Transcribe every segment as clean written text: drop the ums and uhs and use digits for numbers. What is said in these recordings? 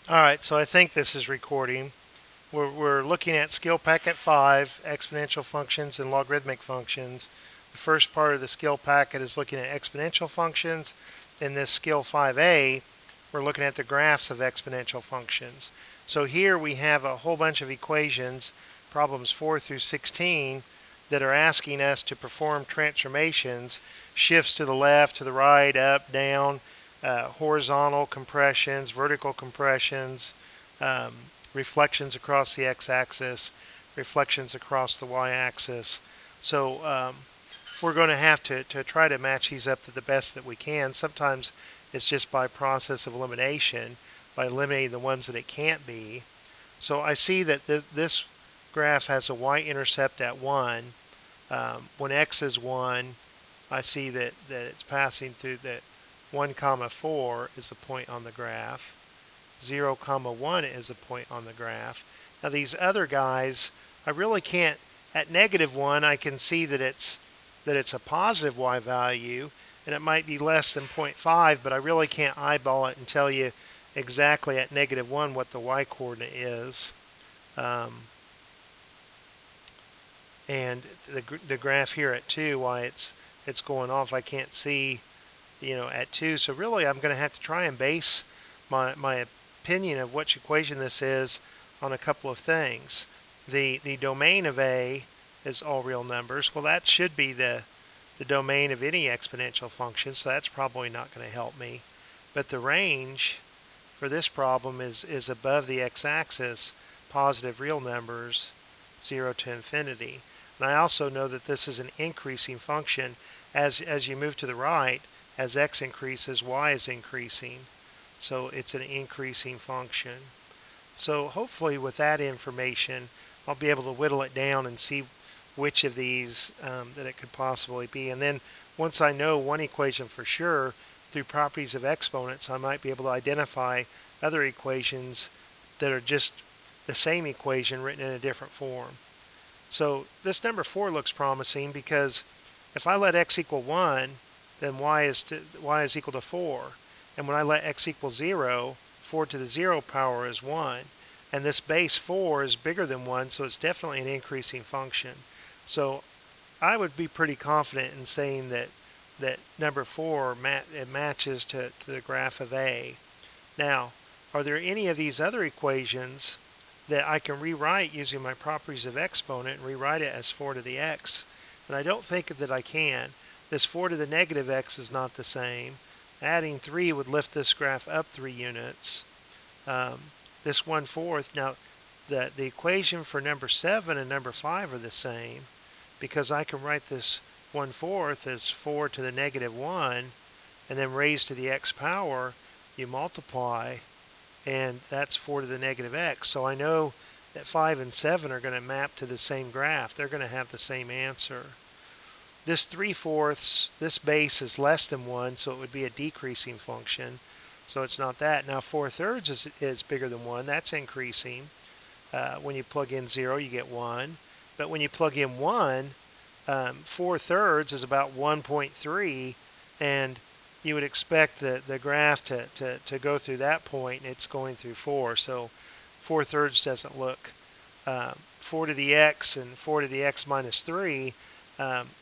Alright, so I think this is recording. We're looking at skill packet 5, exponential functions and logarithmic functions. The first part of the skill packet is looking at exponential functions. In this skill 5a, we're looking at the graphs of exponential functions. So here we have a whole bunch of equations, problems 4 through 16, that are asking us to perform transformations, shifts to the left, to the right, up, down, horizontal compressions, vertical compressions, um, reflections across the x-axis, reflections across the y-axis. So we're going to have to try to match these up to the best that we can. Sometimes it's just by process of elimination, by eliminating the ones that it can't be. So I see that this graph has a y-intercept at 1. When x is 1, I see that it's passing through that 1 comma 4 is a point on the graph. 0 comma 1 is a point on the graph. Now these other guys, I really can't, at negative 1 I can see that it's a positive y value and it might be less than 0.5, but I really can't eyeball it and tell you exactly at negative 1 what the y coordinate is. And the graph here at 2, why it's going off, I can't see, at 2. So really I'm going to have to try and base my opinion of which equation this is on a couple of things. The domain of A is all real numbers. Well, that should be the domain of any exponential function, so that's probably not going to help me. But the range for this problem is above the x-axis, positive real numbers, 0 to infinity. And I also know that this is an increasing function. As you move to the right, as x increases, y is increasing. So it's an increasing function. So hopefully with that information, I'll be able to whittle it down and see which of these that it could possibly be. And then once I know one equation for sure, through properties of exponents, I might be able to identify other equations that are just the same equation written in a different form. So this number 4 looks promising because if I let x equal 1, then y is equal to 4. And when I let x equal 0, 4 to the 0 power is 1. And this base 4 is bigger than 1, so it's definitely an increasing function. So I would be pretty confident in saying that number 4 it matches to the graph of A. Now, are there any of these other equations that I can rewrite using my properties of exponent and rewrite it as 4 to the x? And I don't think that I can. This 4 to the negative x is not the same. Adding 3 would lift this graph up 3 units. This 1/4, now the equation for number 7 and number 5 are the same because I can write this 1/4 as 4 to the negative 1 and then raised to the x power, you multiply, and that's 4 to the negative x. So I know that 5 and 7 are going to map to the same graph. They're going to have the same answer. This 3/4, this base is less than 1, so it would be a decreasing function. So it's not that. Now 4/3 is bigger than 1. That's increasing. When you plug in 0, you get 1. But when you plug in 1, 4/3 is about 1.3, and you would expect the graph to go through that point, and it's going through 4. So 4/3 doesn't look. 4 to the x and 4 to the x minus 3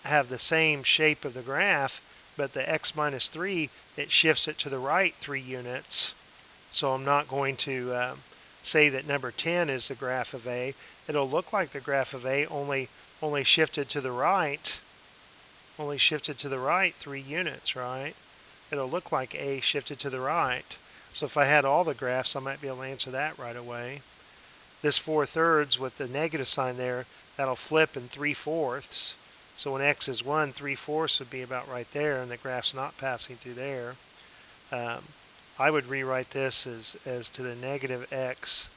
have the same shape of the graph, but the x minus 3, it shifts it to the right 3 units. So I'm not going to say that number 10 is the graph of A. It'll look like the graph of A, only shifted to the right. Only shifted to the right 3 units, right? It'll look like A shifted to the right. So if I had all the graphs, I might be able to answer that right away. This 4/3 with the negative sign there, that'll flip in 3/4. So when x is 1, 3/4 would be about right there, and the graph's not passing through there. I would rewrite this as to the negative x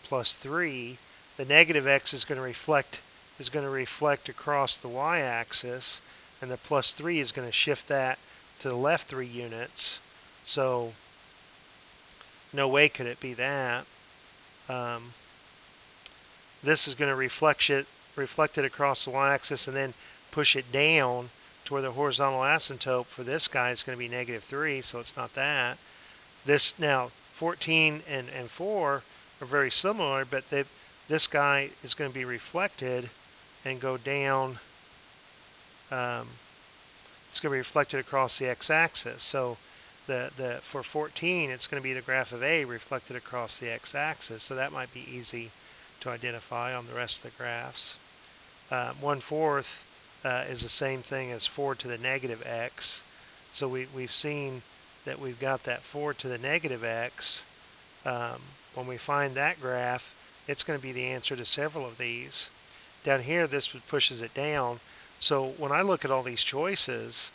plus 3. The negative x is going to reflect across the y-axis, and the plus 3 is going to shift that to the left 3 units. So no way could it be that. This is going to reflect it across the y-axis and then push it down to where the horizontal asymptote for this guy is going to be negative 3, so it's not that. This now 14 and 4 are very similar, but this guy is going to be reflected and go down. It's going to be reflected across the x-axis. So for 14, it's going to be the graph of A reflected across the x-axis. So that might be easy to identify on the rest of the graphs. 1/4 is the same thing as 4 to the negative x. So we've seen that we've got that 4 to the negative x. When we find that graph, it's going to be the answer to several of these. Down here, this pushes it down. So when I look at all these choices,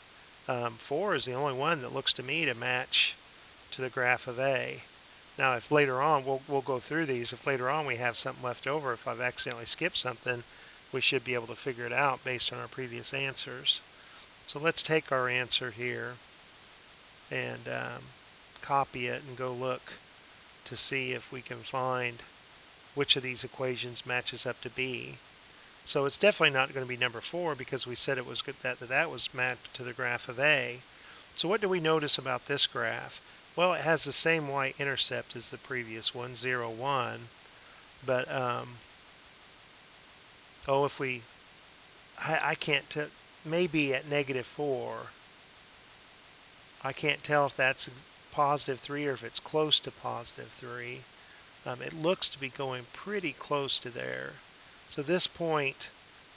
4 is the only one that looks to me to match to the graph of A. Now, if later on, we'll go through these. If later on we have something left over, if I've accidentally skipped something, we should be able to figure it out based on our previous answers. So let's take our answer here and copy it and go look to see if we can find which of these equations matches up to B. So it's definitely not going to be number 4 because we said it was good that was mapped to the graph of A. So what do we notice about this graph? Well, it has the same y-intercept as the previous one, 0, 1. But, if we, I can't tell, maybe at -4. I can't tell if that's +3 or if it's close to +3. It looks to be going pretty close to there. So this point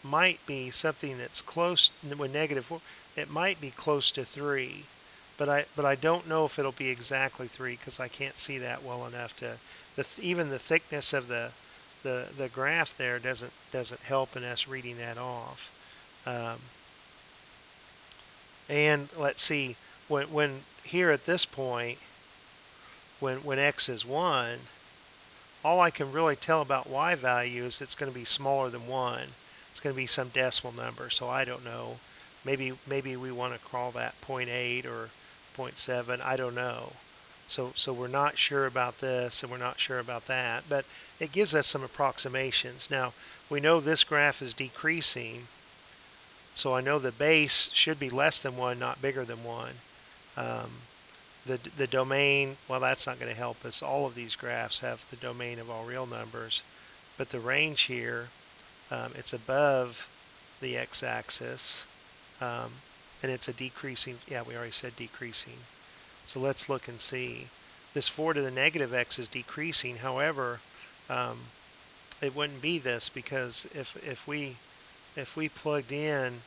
might be something that's close with -4. It might be close to 3, but I don't know if it'll be exactly 3 because I can't see that well enough to. Even the thickness of the graph there doesn't help in us reading that off. And let's see, when here at this point, when x is 1. All I can really tell about y value is it's going to be smaller than 1. It's going to be some decimal number, so I don't know. Maybe we want to call that 0.8 or 0.7. I don't know. So we're not sure about this and we're not sure about that, but it gives us some approximations. Now, we know this graph is decreasing, so I know the base should be less than 1, not bigger than 1. The domain, well, that's not going to help us. All of these graphs have the domain of all real numbers. But the range here, it's above the x-axis. And it's a decreasing, yeah, we already said decreasing. So let's look and see. This 4 to the negative x is decreasing. However, it wouldn't be this because if we plugged in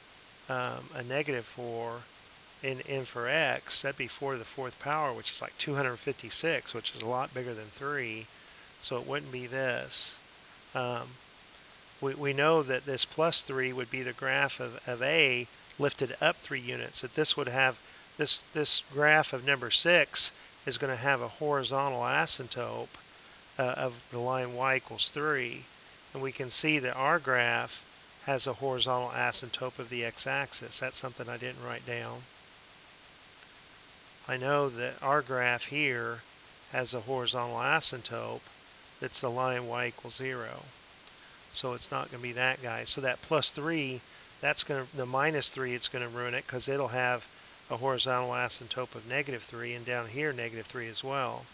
a -4 in for x, that'd be 4 to the 4th power, which is like 256, which is a lot bigger than 3. So it wouldn't be this. We know that this +3 would be the graph of A lifted up 3 units. That this would have, this graph of number 6 is going to have a horizontal asymptote of the line y equals 3. And we can see that our graph has a horizontal asymptote of the x-axis. That's something I didn't write down. I know that our graph here has a horizontal asymptote that's the line y equals 0. So it's not going to be that guy. So that +3, that's going to, the -3, it's going to ruin it because it'll have a horizontal asymptote of -3, and down here -3 as well.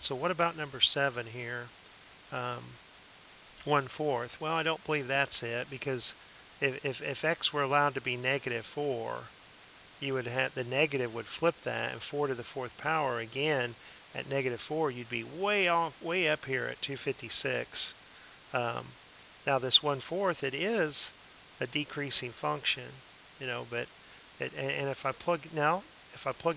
So what about number 7 here? 1/4. Well, I don't believe that's it because if x were allowed to be -4, you would have the negative would flip that, and 4 to the 4th power again at -4, you'd be way up here at 256. Now this 1/4, it is a decreasing function, but and if I plug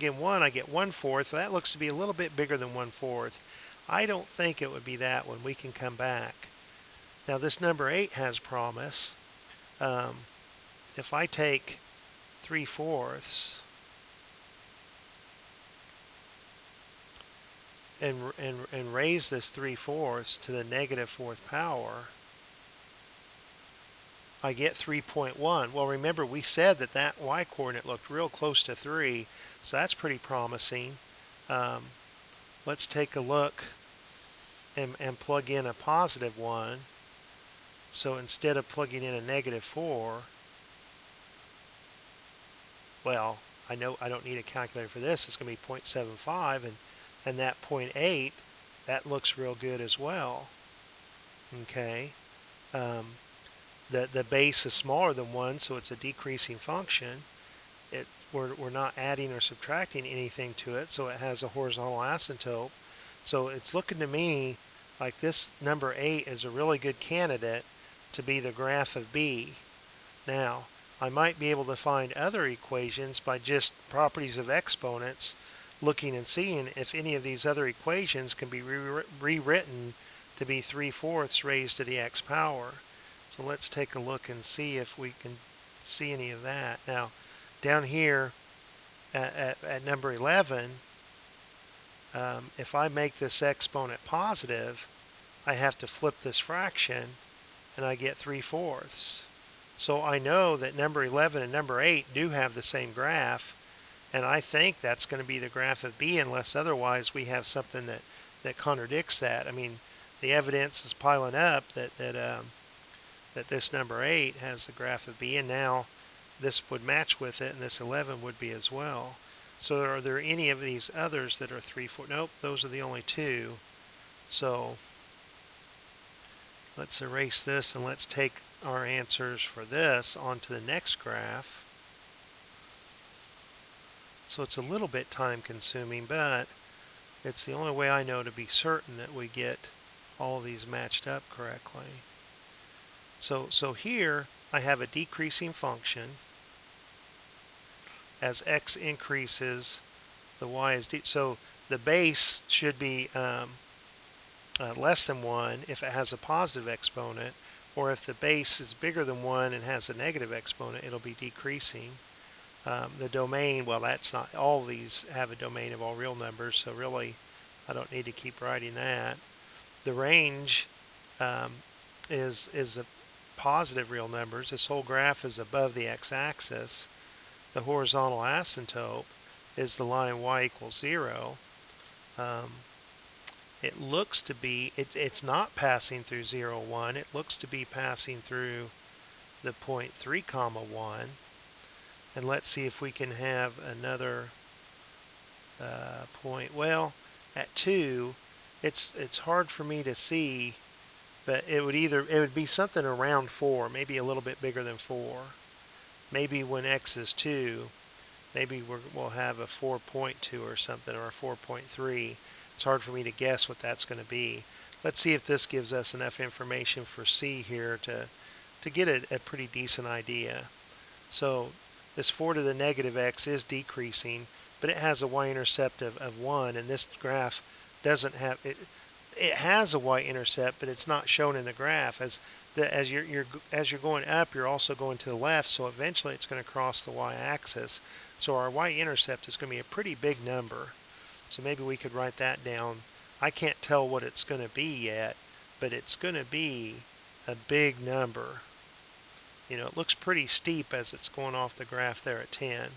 in 1, I get 1/4. That looks to be a little bit bigger than 1/4. I don't think it would be that one. We can come back. Now this number 8 has promise. If I take 3/4 and raise this 3/4 to the -4th power, I get 3.1. Well, remember we said that y-coordinate looked real close to 3, so that's pretty promising. Let's take a look and plug in a +1. So instead of plugging in a -4, well, I know I don't need a calculator for this. It's going to be 0.75, and and that 0.8, that looks real good as well. Okay, um, the base is smaller than 1, so it's a decreasing function. We're not adding or subtracting anything to it, so it has a horizontal asymptote. So it's looking to me like this number 8 is a really good candidate to be the graph of B. Now, I might be able to find other equations by just properties of exponents, looking and seeing if any of these other equations can be rewritten to be 3/4 raised to the x power. So let's take a look and see if we can see any of that. Now, down here at number 11, if I make this exponent positive, I have to flip this fraction, and I get 3/4. So I know that number 11 and number 8 do have the same graph, and I think that's going to be the graph of B unless otherwise we have something that contradicts that. I mean, the evidence is piling up that this number 8 has the graph of B, and now this would match with it, and this 11 would be as well. So are there any of these others that are 3/4? Nope, those are the only two. So let's erase this, and let's take our answers for this onto the next graph. So it's a little bit time consuming, but it's the only way I know to be certain that we get all of these matched up correctly. So here I have a decreasing function. As x increases, the y is so the base should be less than 1 if it has a positive exponent, or if the base is bigger than 1 and has a negative exponent, it'll be decreasing. The domain, well, that's not, all these have a domain of all real numbers, so really I don't need to keep writing that. The range is a positive real numbers. This whole graph is above the x-axis. The horizontal asymptote is the line y equals 0. It looks to be, it's not passing through 0, 1. It looks to be passing through the point 3, 1. And let's see if we can have another point. Well, at 2, it's hard for me to see, but it would be something around 4, maybe a little bit bigger than 4. Maybe when x is 2, maybe we'll have a 4.2 or something, or a 4.3. It's hard for me to guess what that's going to be. Let's see if this gives us enough information for C here to get a pretty decent idea. So this 4 to the negative x is decreasing, but it has a y-intercept of 1, and this graph doesn't have it. It has a y-intercept, but it's not shown in the graph. As you're going up, you're also going to the left, so eventually it's going to cross the y-axis. So our y-intercept is going to be a pretty big number. So maybe we could write that down. I can't tell what it's going to be yet, but it's going to be a big number. You know, it looks pretty steep as it's going off the graph there at 10.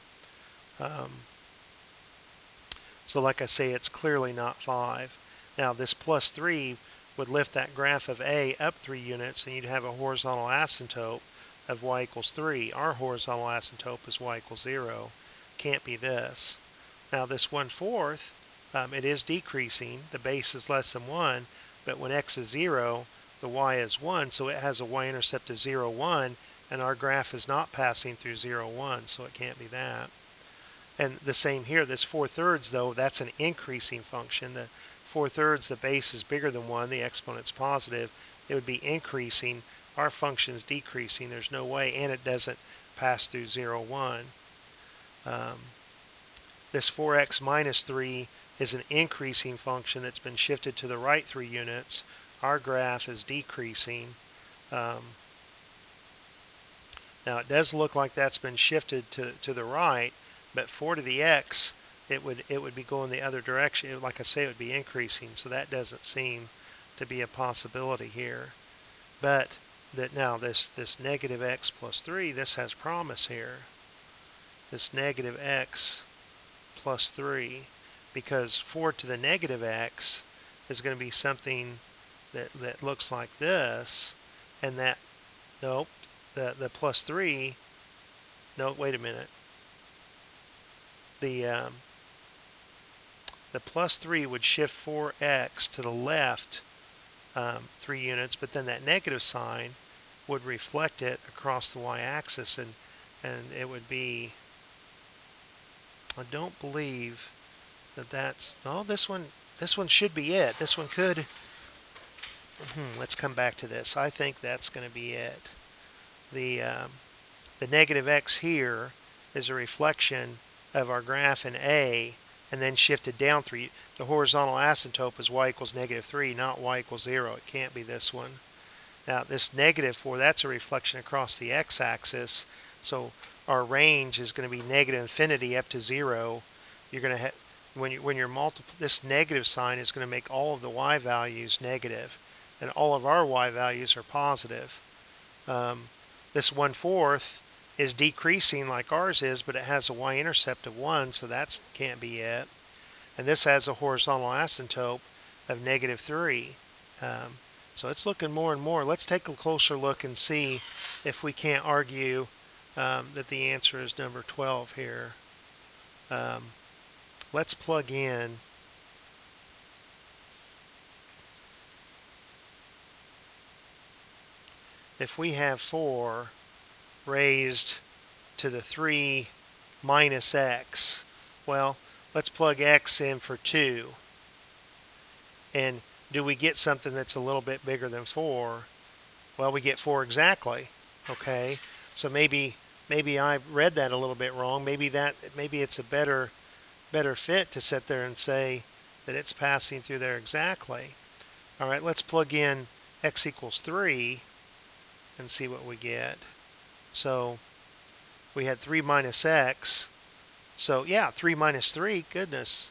So like I say, it's clearly not 5. Now this plus 3 would lift that graph of A up 3 units, and you'd have a horizontal asymptote of y equals 3. Our horizontal asymptote is y equals 0. Can't be this. Now this 1/4, it is decreasing. The base is less than 1, but when x is 0, the y is 1, so it has a y-intercept of 0, 1, and our graph is not passing through 0, 1, so it can't be that. And the same here, this 4/3, though, that's an increasing function. The 4/3, the base is bigger than 1, the exponent's positive, it would be increasing. Our function is decreasing. There's no way, and it doesn't pass through 0, 1. This 4x minus 3 is an increasing function that's been shifted to the right 3 units. Our graph is decreasing. Now it does look like that's been shifted to the right, but 4 to the x, it would be going the other direction. Like I say, it would be increasing, so that doesn't seem to be a possibility here. But now this negative x plus 3, this has promise here. This negative x plus 3, because 4 to the negative x is going to be something that looks like this, and that, nope, the plus 3, no, wait a minute. The the plus 3 would shift 4x to the left 3 units, but then that negative sign would reflect it across the y-axis, and it would be, I don't believe that's, oh, this one should be it. This one could, let's come back to this. I think that's going to be it. The negative x here is a reflection of our graph in A, and then shifted down 3. The horizontal asymptote is y equals -3, not y equals 0. It can't be this one. Now this -4, that's a reflection across the x-axis, so our range is going to be -infinity up to 0. You're going to have, when you're this negative sign is going to make all of the y values negative, and all of our y values are positive. This 1/4 is decreasing like ours is, but it has a y-intercept of 1, so that can't be it. And this has a horizontal asymptote of -3. So it's looking more and more. Let's take a closer look and see if we can't argue that the answer is number 12 here. Let's plug in if we have 4 raised to the 3 minus x, well, let's plug x in for 2. And do we get something that's a little bit bigger than 4? Well, we get 4 exactly. Okay, so maybe I read that a little bit wrong. Maybe it's a better fit to sit there and say that it's passing through there exactly. All right, let's plug in x equals 3 and see what we get. So we had 3 minus x. So yeah, 3 minus 3, goodness.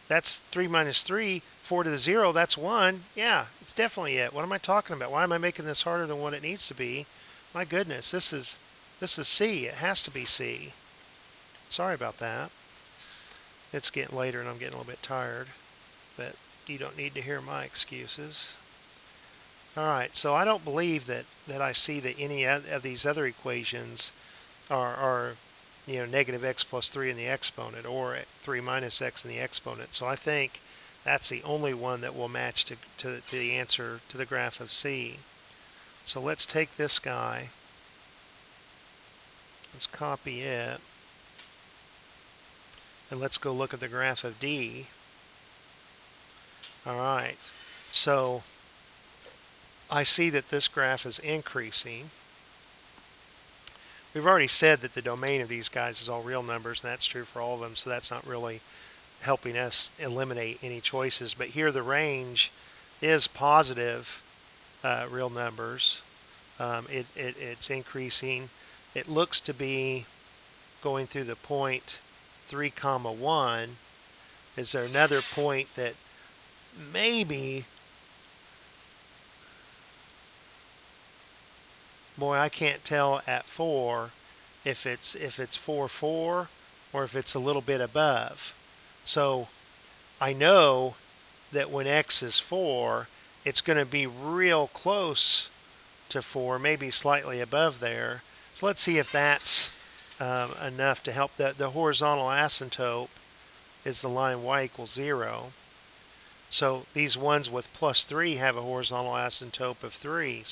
That's 3 minus 3, 4 to the 0, that's 1. Yeah, it's definitely it. What am I talking about? Why am I making this harder than what it needs to be? My goodness, this is C. It has to be C. Sorry about that. It's getting later and I'm getting a little bit tired, but you don't need to hear my excuses. All right, so I don't believe that I see that any of these other equations are negative x plus 3 in the exponent, or 3 minus x in the exponent. So I think that's the only one that will match to the answer to the graph of C. So let's take this guy. Let's copy it. And let's go look at the graph of D. All right, so I see that this graph is increasing. We've already said that the domain of these guys is all real numbers, and that's true for all of them, so that's not really helping us eliminate any choices. But here the range is positive real numbers. It's increasing. It looks to be going through the point 3, 1. Is there another point that maybe, boy, I can't tell at 4 if it's 4, 4 or if it's a little bit above. So I know that when x is 4, it's going to be real close to 4, maybe slightly above there. So let's see if that's enough to help. The horizontal asymptote is the line y equals 0. So these ones with plus 3 have a horizontal asymptote of 3.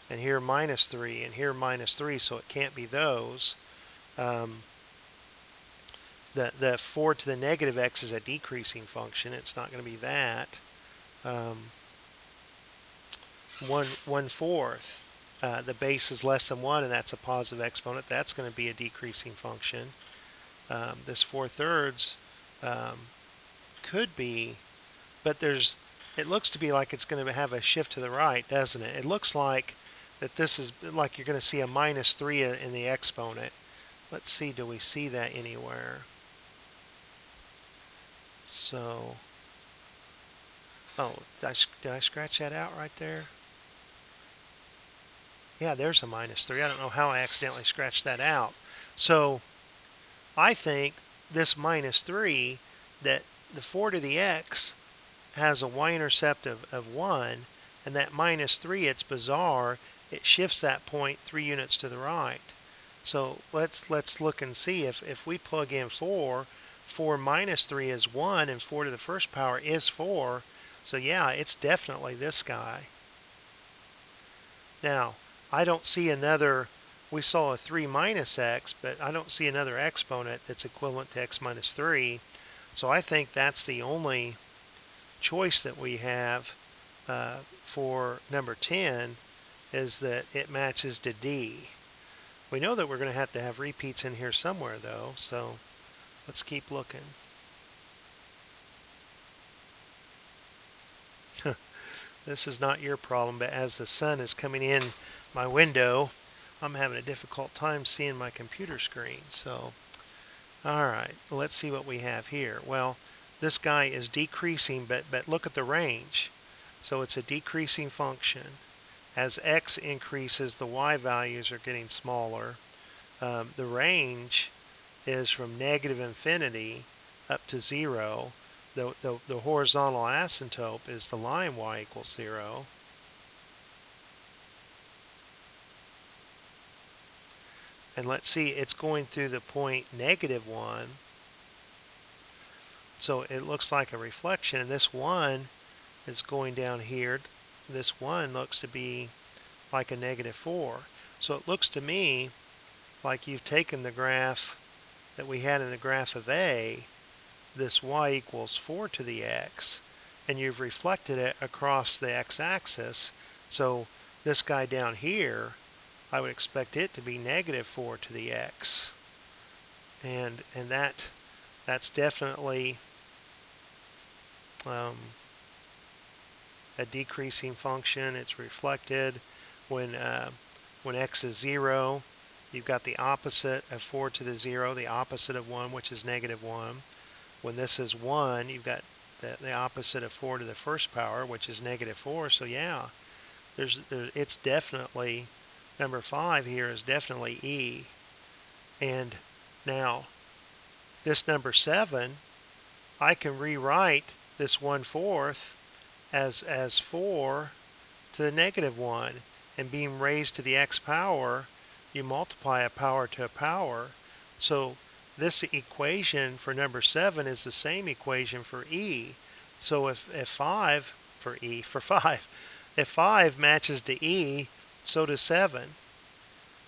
And here minus 3, and here minus 3, so it can't be those. The 4 to the negative x is a decreasing function. It's not going to be that. 1/4. The base is less than 1, and that's a positive exponent. That's going to be a decreasing function. This 4/3 could be, but it looks to be like it's going to have a shift to the right, doesn't it? It looks like that this is like you're going to see a minus 3 in the exponent. Let's see, do we see that anywhere? So, oh, did I scratch that out right there? Yeah, there's a minus 3. I don't know how I accidentally scratched that out. So I think this minus 3, that the 4 to the x has a y-intercept of 1, and that minus 3, it's bizarre, it shifts that point 3 units to the right. So let's look and see if we plug in 4 4 minus 3 is 1, and 4 to the first power is 4. So yeah, it's definitely this guy. Now, I don't see another, we saw a 3 minus x, but I don't see another exponent that's equivalent to x minus 3. So I think that's the only choice that we have for number 10, is that it matches to D. We know that we're going to have repeats in here somewhere, though, so let's keep looking. This is not your problem, but as the sun is coming in my window, I'm having a difficult time seeing my computer screen. So, all right, let's see what we have here. Well, this guy is decreasing, but look at the range. So it's a decreasing function. As x increases, the y values are getting smaller. The range is from negative infinity up to 0. The horizontal asymptote is the line y equals 0. And let's see, it's going through the point negative 1. So it looks like a reflection. And this 1 is going down here. This 1 looks to be like a negative 4. So it looks to me like you've taken the graph that we had in the graph of A, this y equals 4 to the x, and you've reflected it across the x-axis. So this guy down here, I would expect it to be negative 4 to the x. And that's definitely a decreasing function. It's reflected when x is 0. You've got the opposite of 4 to the 0, the opposite of 1, which is negative 1. When this is 1, you've got the opposite of 4 to the first power, which is negative 4. So yeah, it's definitely, number 5 here is definitely E. And now, this number 7, I can rewrite this 1/4 as 4 to the negative 1. And being raised to the x power, you multiply a power to a power. So this equation for number 7 is the same equation for E. So if 5, if 5 matches to E, so does 7.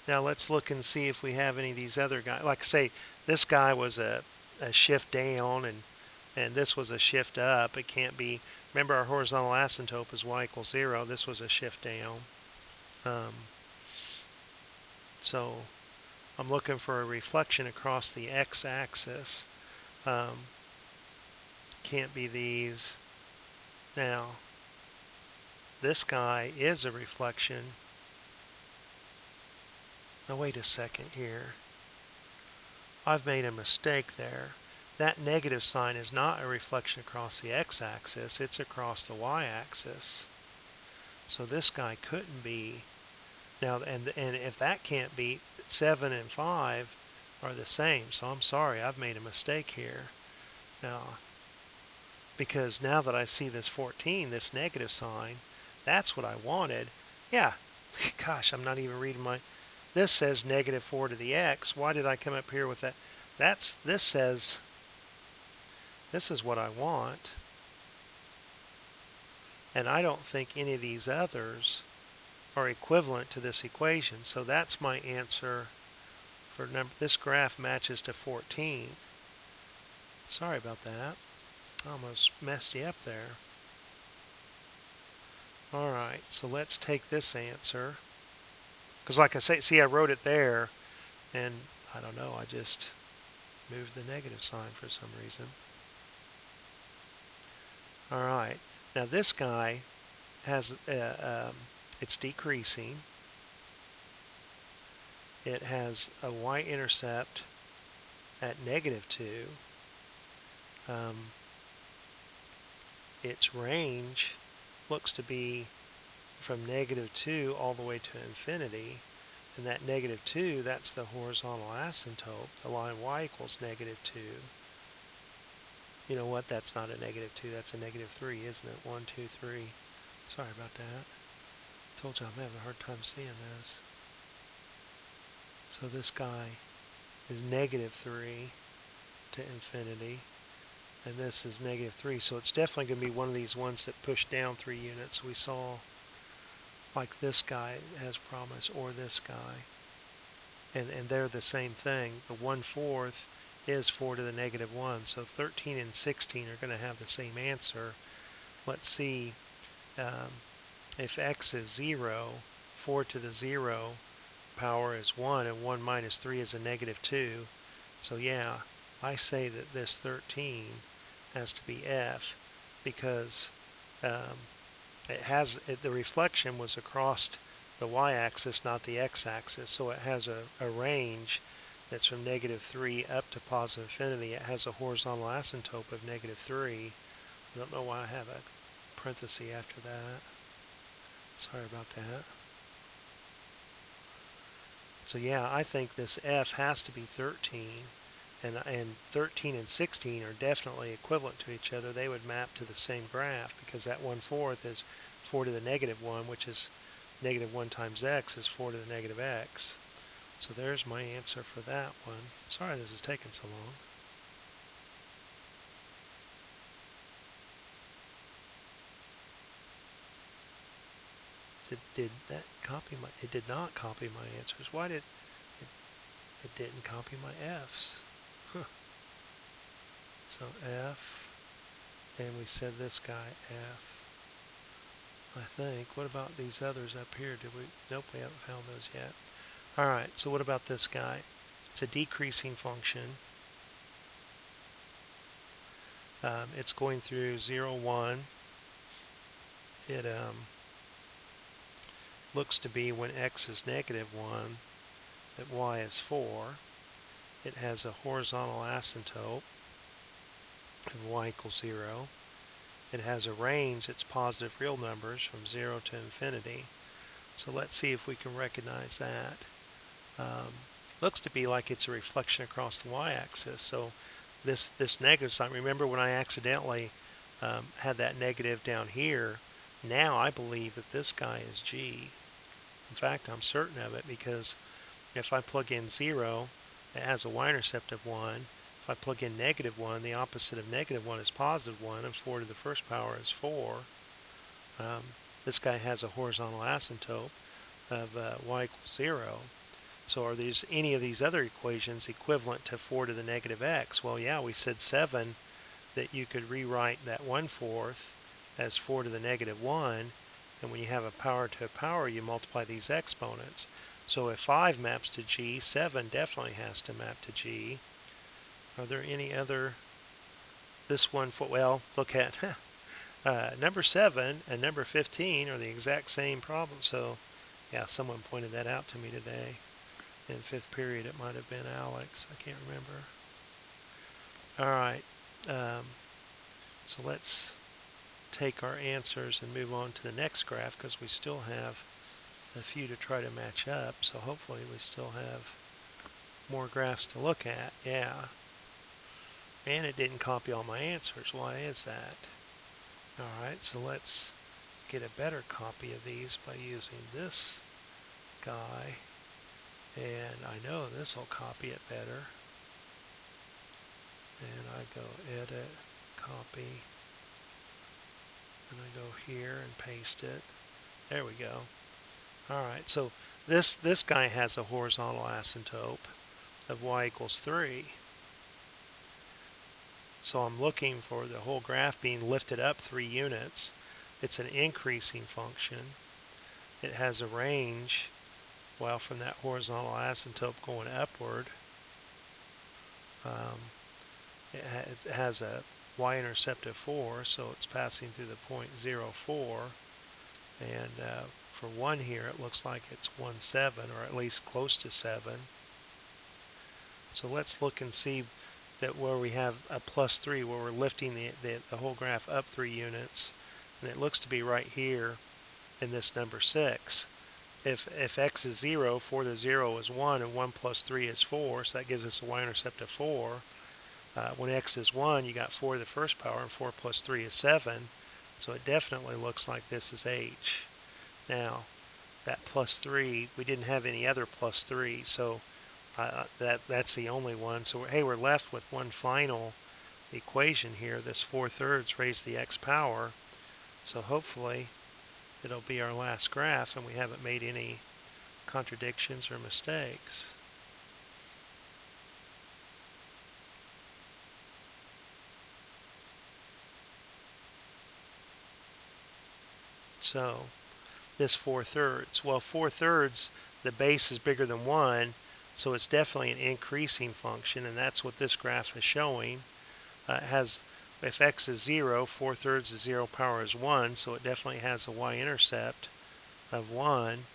Now let's look and see if we have any of these other guys. Like I say, this guy was a shift down, and this was a shift up. It can't be, remember our horizontal asymptote is y equals 0. This was a shift down. So I'm looking for a reflection across the x-axis. Can't be these. Now, this guy is a reflection. Now wait a second here. I've made a mistake there. That negative sign is not a reflection across the x-axis, it's across the y-axis. So this guy couldn't be. Now, and if that can't be, 7 and 5 are the same. So I'm sorry, I've made a mistake here. Now, because now that I see this 14, this negative sign, that's what I wanted. Yeah, gosh, I'm not even reading my, this says negative 4 to the x. Why did I come up here with that? This says, this is what I want. And I don't think any of these others are equivalent to this equation. So that's my answer for number. This graph matches to 14. Sorry about that. I almost messed you up there. Alright, so let's take this answer. Because like I say, see, I wrote it there, and I don't know, I just moved the negative sign for some reason. Alright, now this guy has, it's decreasing. It has a y-intercept at negative 2. Its range looks to be from negative 2 all the way to infinity. And that negative 2, that's the horizontal asymptote, the line y equals negative 2. You know what? That's not a negative 2. That's a negative 3, isn't it? 1, 2, 3. Sorry about that. Told you I'm having a hard time seeing this. So this guy is negative 3. to infinity, and this is negative 3. So it's definitely going to be one of these ones that push down 3 units. We saw like this guy has promise, or this guy. And they're the same thing. The 1/4 is 4 to the negative 1. So 13 and 16 are going to have the same answer. Let's see, if x is 0, 4 to the 0 power is 1, and 1 minus 3 is a negative 2. So yeah, I say that this 13 has to be f, because the reflection was across the y-axis, not the x-axis, so it has a range that's from negative 3 up to positive infinity. It has a horizontal asymptote of negative 3. I don't know why I have a parenthesis after that. Sorry about that. So yeah, I think this f has to be 13, and 13 and 16 are definitely equivalent to each other. They would map to the same graph, because that 1/4 is 4 to the negative 1, which is negative 1 times x is 4 to the negative x. So there's my answer for that one. Sorry this is taking so long. Did that copy my... It did not copy my answers. Why did... It didn't copy my f's. Huh. So f, and we said this guy f, I think. What about these others up here? Did we... Nope, we haven't found those yet. Alright, so what about this guy? It's a decreasing function. It's going through 0, 1. It looks to be when x is negative 1, that y is 4. It has a horizontal asymptote of y equals 0. It has a range that's positive real numbers from 0 to infinity. So let's see if we can recognize that. Looks to be like it's a reflection across the y-axis. So this negative sign, remember when I accidentally had that negative down here, now I believe that this guy is g. In fact, I'm certain of it, because if I plug in 0, it has a y-intercept of 1. If I plug in negative 1, the opposite of negative 1 is positive 1, and 4 to the first power is 4. This guy has a horizontal asymptote of y equals 0. So are these any of these other equations equivalent to 4 to the negative x? Well, yeah, we said 7, that you could rewrite that 1/4 as 4 to the negative 1, and when you have a power to a power, you multiply these exponents. So if 5 maps to g, 7 definitely has to map to g. Are there any other... This one, well, look at number 7 and number 15 are the exact same problem. So yeah, someone pointed that out to me today. In 5th period, it might have been Alex. I can't remember. Alright, so let's take our answers and move on to the next graph, because we still have a few to try to match up. So hopefully we still have more graphs to look at. Yeah. And it didn't copy all my answers. Why is that? Alright, so let's get a better copy of these by using this guy. And I know this will copy it better. And I go edit, copy, and I go here and paste it. There we go. Alright, so this guy has a horizontal asymptote of y equals 3. So I'm looking for the whole graph being lifted up 3 units. It's an increasing function. It has a range, well, from that horizontal asymptote going upward. It has a y-intercept of 4, so it's passing through the point 0, 4. And for 1 here, it looks like it's 1, 7, or at least close to 7. So let's look and see that where we have a plus 3, where we're lifting the whole graph up 3 units. And it looks to be right here in this number 6. If x is 0, 4 to 0 is 1, and 1 plus 3 is 4, so that gives us a y-intercept of 4. When x is 1, you got 4 to the first power, and 4 plus 3 is 7. So it definitely looks like this is h. Now, that plus 3, we didn't have any other plus 3, so That's the only one. So hey, we're left with one final equation here. This 4/3 raised to the x power. So hopefully it'll be our last graph and we haven't made any contradictions or mistakes. So this 4/3, well, 4/3, the base is bigger than 1, so it's definitely an increasing function, and that's what this graph is showing. It has, if x is 0, 4/3 is 0 power is 1, so it definitely has a y-intercept of 1.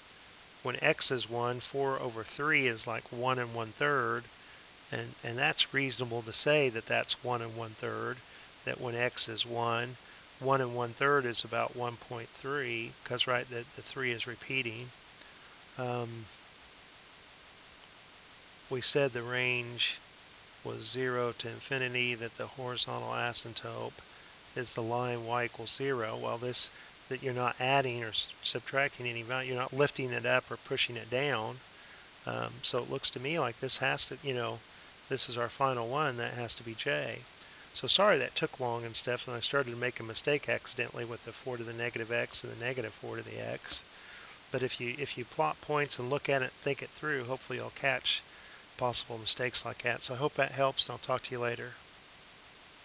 When x is 1, 4 over 3 is like 1 and 1/3, and that's reasonable to say that that's 1 and 1/3, that when x is 1, 1 and 1/3 is about 1.3, because right, the 3 is repeating. We said the range was 0 to infinity, that the horizontal asymptote is the line y equals 0. Well, this, that you're not adding or subtracting any value, you're not lifting it up or pushing it down. So it looks to me like this has to, this is our final one, that has to be J. So sorry that took long and stuff, and I started to make a mistake accidentally with the 4 to the negative x and the negative 4 to the x. But if you plot points and look at it, think it through, hopefully you'll catch possible mistakes like that. So I hope that helps, and I'll talk to you later.